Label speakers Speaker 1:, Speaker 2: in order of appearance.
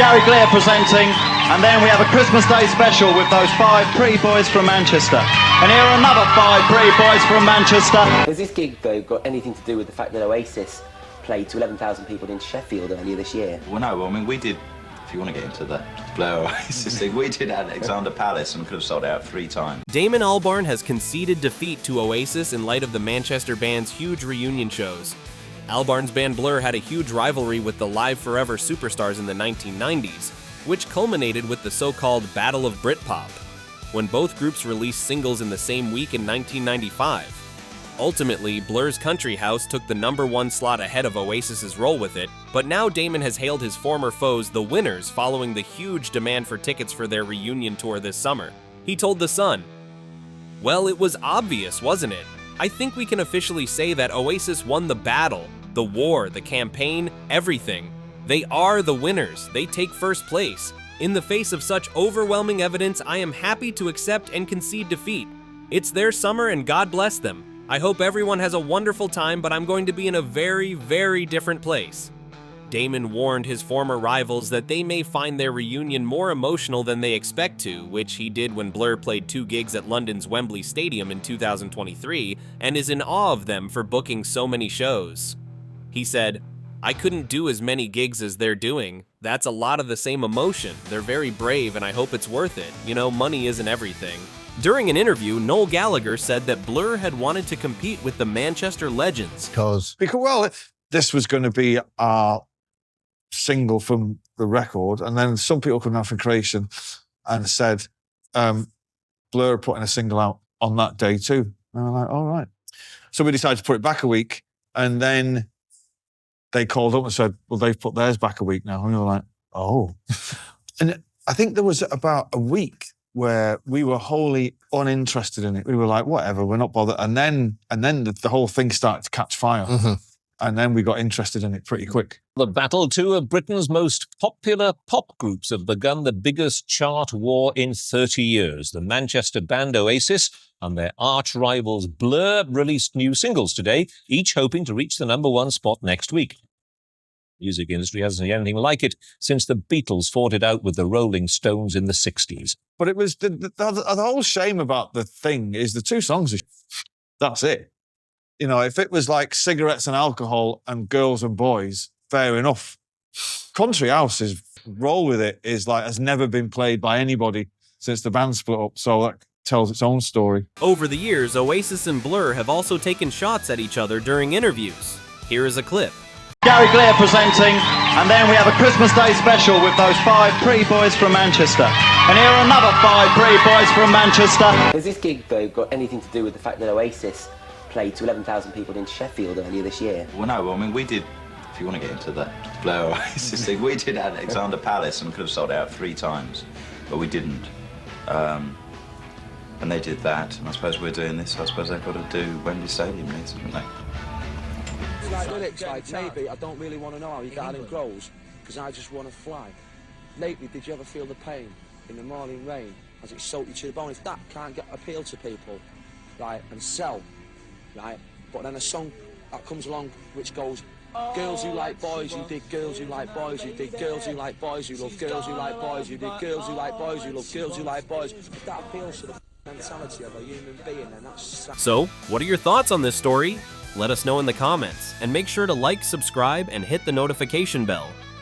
Speaker 1: Gary Greer presenting, and then we have a Christmas Day special with those 5 pretty boys from Manchester. And here are another 5 pretty boys from Manchester.
Speaker 2: Has this gig, though, got anything to do with the fact that Oasis played to 11,000 people in Sheffield earlier this year?
Speaker 3: Well, no, I mean, we did, if you want to get into the Blur Oasis thing, we did Alexander Palace and could have sold out 3 times.
Speaker 4: Damon Albarn has conceded defeat to Oasis in light of the Manchester band's huge reunion shows. Albarn's band Blur had a huge rivalry with the Live Forever superstars in the 1990s, which culminated with the so-called Battle of Britpop, when both groups released singles in the same week in 1995. Ultimately, Blur's Country House took the #1 slot ahead of Oasis's Roll With It, but now Damon has hailed his former foes the Winners following the huge demand for tickets for their reunion tour this summer. He told The Sun, "Well, it was obvious, wasn't it? I think we can officially say that Oasis won the battle, the war, the campaign, everything. They are the winners. They take first place. In the face of such overwhelming evidence, I am happy to accept and concede defeat. It's their summer and God bless them. I hope everyone has a wonderful time, but I'm going to be in a very, very different place." Damon warned his former rivals that they may find their reunion more emotional than they expect to, which he did when Blur played 2 gigs at London's Wembley Stadium in 2023, and is in awe of them for booking so many shows. He said, "I couldn't do as many gigs as they're doing. That's a lot of the same emotion. They're very brave and I hope it's worth it. You know, money isn't everything." During an interview, Noel Gallagher said that Blur had wanted to compete with the Manchester Legends.
Speaker 5: Because this was going to be our single from the record, and then some people come down from Creation and said, Blur are putting a single out on that day too. And I'm like, all right. So we decided to put it back a week, and then they called up and said, well, they've put theirs back a week now. And we were like, oh. And I think there was about a week where we were wholly uninterested in it. We were like, whatever, we're not bothered. And then the whole thing started to catch fire. Mm-hmm. And then we got interested in it pretty quick.
Speaker 6: The battle, 2 of Britain's most popular pop groups have begun the biggest chart war in 30 years. The Manchester band Oasis and their arch rivals Blur released new singles today, each hoping to reach the #1 spot next week. The music industry hasn't seen anything like it since the Beatles fought it out with the Rolling Stones in the 60s.
Speaker 5: But it was the whole shame about the thing is the 2 songs. That's it. You know, if it was like cigarettes and alcohol and girls and boys, fair enough. Country House's Roll With It is like has never been played by anybody since the band split up, so that tells its own story.
Speaker 4: Over the years, Oasis and Blur have also taken shots at each other during interviews. Here is a clip.
Speaker 1: Gary Greer presenting, and then we have a Christmas Day special with those 5 pretty boys from Manchester. And here are another 5 pretty boys from Manchester.
Speaker 2: Has this gig, though, got anything to do with the fact that Oasis played to 11,000 people in Sheffield earlier this year?
Speaker 3: Well, no, I mean, we did, if you want to get into the Blur Oasis thing, we did Alexander Palace and could have sold out 3 times, but we didn't. And they did that, and I suppose we're doing this, so I suppose they've got to do Wembley Stadium, haven't they?
Speaker 7: Like lyrics like, maybe I don't really want to know how your garden grows, because I just want to fly. Lately, did you ever feel the pain in the morning rain as it soaked you to the bone? If that can't get appeal to people, right, and sell, right, but then a song that comes along which goes, girls who like boys who dig girls who like boys who dig girls who like boys who love girls who like boys who dig girls who like boys who love girls who like boys. If that appeals to the mentality of a human being, then that's...
Speaker 4: So, what are your thoughts on this story? Let us know in the comments, and make sure to like, subscribe, and hit the notification bell.